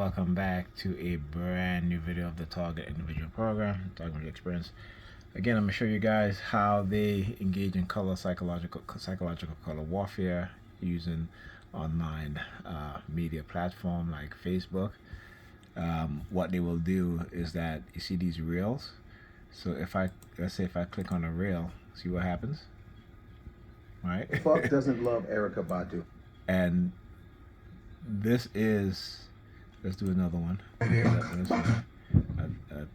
welcome back to a brand new video of the Target Individual Program, Target Experience. Again, I'm going to show you guys how they engage in psychological color warfare using online media platform like Facebook. What they will do is that you see these reels. So let's say if I click on a reel, see what happens, right? Fuck doesn't love Erica Badu. And this is, let's do another one. I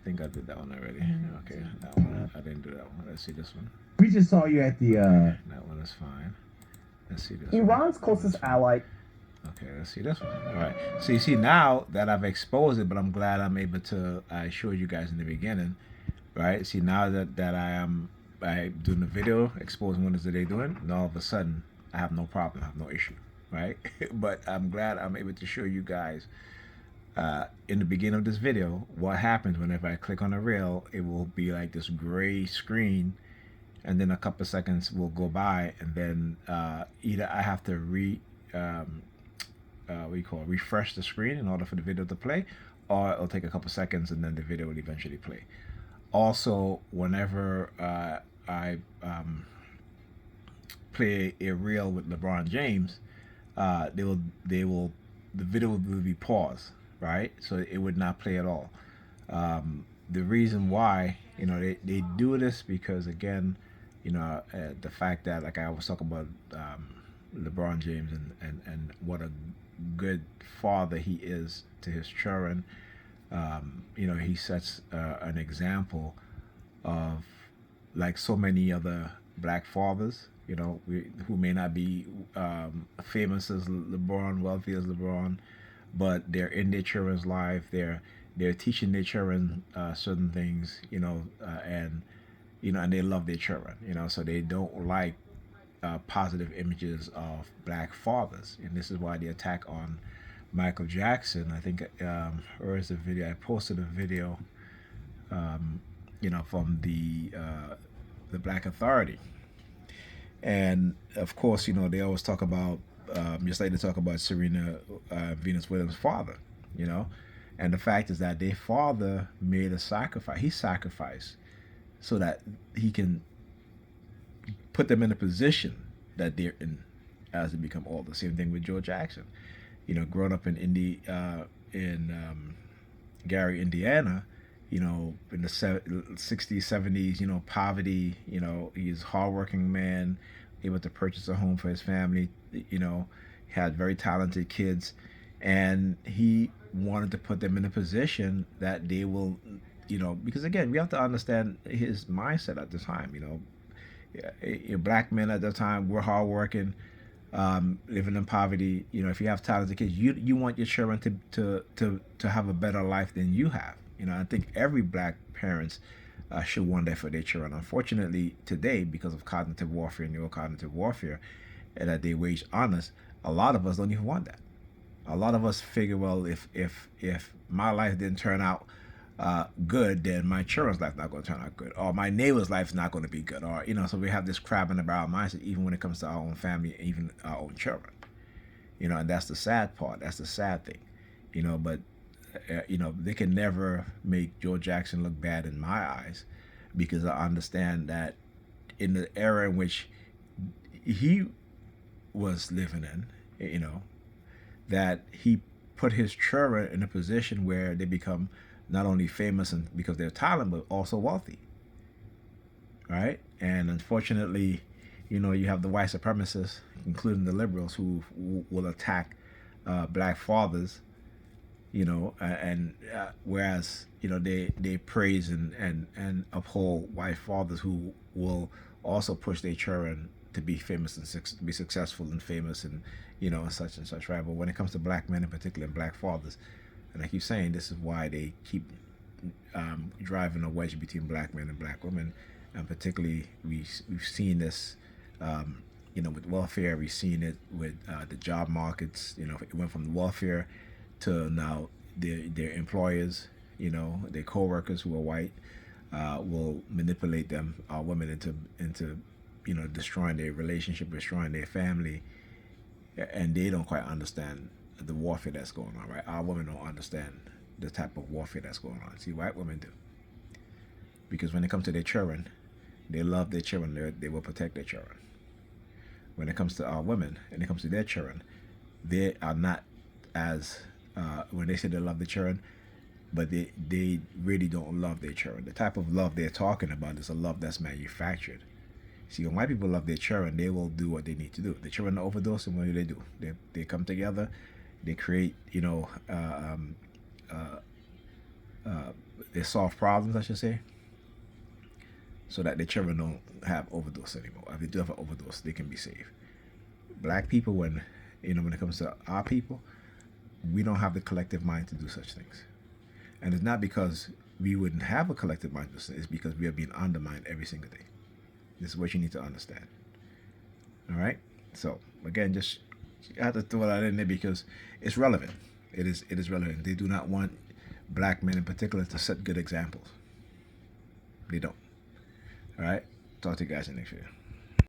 think I did that one already. Okay, that one, I didn't do that one. Let's see this one. We just saw you at the That one is fine. Let's see this Iran's one. closest ally. Okay, let's see this one. All right. So you see now that I've exposed it, but I'm glad I'm able to. I showed you guys in the beginning, right? See now that I'm doing the video exposing what is it they doing, and all of a sudden I have no problem, I have no issue, right? But I'm glad I'm able to show you guys in the beginning of this video what happens whenever I click on a reel. It will be like this gray screen, and then a couple of seconds will go by, and then either I have to refresh the screen in order for the video to play, or it'll take a couple seconds and then the video will eventually play. Also, whenever I play a reel with LeBron James, the video will be paused, right? So it would not play at all. The reason why, they do this because, again, the fact that, like I was talking about LeBron James and what a good father he is to his children. He sets an example of, like so many other black fathers, who may not be famous as LeBron, wealthy as LeBron, but they're in their children's life. They're teaching their children certain things, and they love their children, so they don't like positive images of black fathers. And this is why the attack on Michael Jackson, I think, or is a video, I posted a video, from the Black Authority. And of course, they always talk about, just like they talk about Serena Venus Williams' father, and the fact is that their father made a sacrifice. He sacrificed so that he can put them in a position that they're in as they become older. Same thing with Joe Jackson. Growing up in Gary, Indiana, in the 60s, 70s, poverty, he's a hardworking man, able to purchase a home for his family, had very talented kids, and he wanted to put them in a position that they will, because again, we have to understand his mindset at the time. Black men at the time were hardworking, living in poverty. If you have talented kids, you want your children to have a better life than you have. I think every black parents should want that for their children. Unfortunately, today, because of cognitive warfare and neurocognitive warfare that they wage on us, a lot of us don't even want that. A lot of us figure, well, if my life didn't turn out good, then my children's life not going to turn out good, or my neighbor's life is not going to be good, or so we have this crab in the barrel mindset, even when it comes to our own family, even our own children. And that's the sad part. That's the sad thing. But they can never make Joe Jackson look bad in my eyes, because I understand that in the era in which he was living in, that he put his children in a position where they become not only famous and because they're talented, but also wealthy, right? And unfortunately, you have the white supremacists, including the liberals, who will attack black fathers, and whereas they praise and uphold white fathers who will also push their children to be famous and to be successful and famous and and such, right? But when it comes to black men in particular, and black fathers, and I keep saying this is why they keep driving a wedge between black men and black women, and particularly we've seen this with welfare. We've seen it with the job markets. It went from welfare to now their employers, their co-workers who are white, will manipulate them, women, into destroying their relationship, destroying their family, and they don't quite understand the warfare that's going on, right? Our women don't understand the type of warfare that's going on. See, white women do, because when it comes to their children, they love their children. They will protect their children. When it comes to our women and it comes to their children, they are not as when they say they love the children, but they really don't love their children. The type of love they're talking about is a love that's manufactured. See, when white people love their children, they will do what they need to do. The children overdose, and what do? They come together, they create, they solve problems, I should say, so that the children don't have overdose anymore. If they do have an overdose, they can be saved. Black people, when it comes to our people, we don't have the collective mind to do such things. And it's not because we wouldn't have a collective mind to do it, it's because we are being undermined every single day. This is what you need to understand. All right? So, again, just I have to throw that in there because it's relevant. It is relevant. They do not want black men in particular to set good examples. They don't. All right? Talk to you guys in the next video.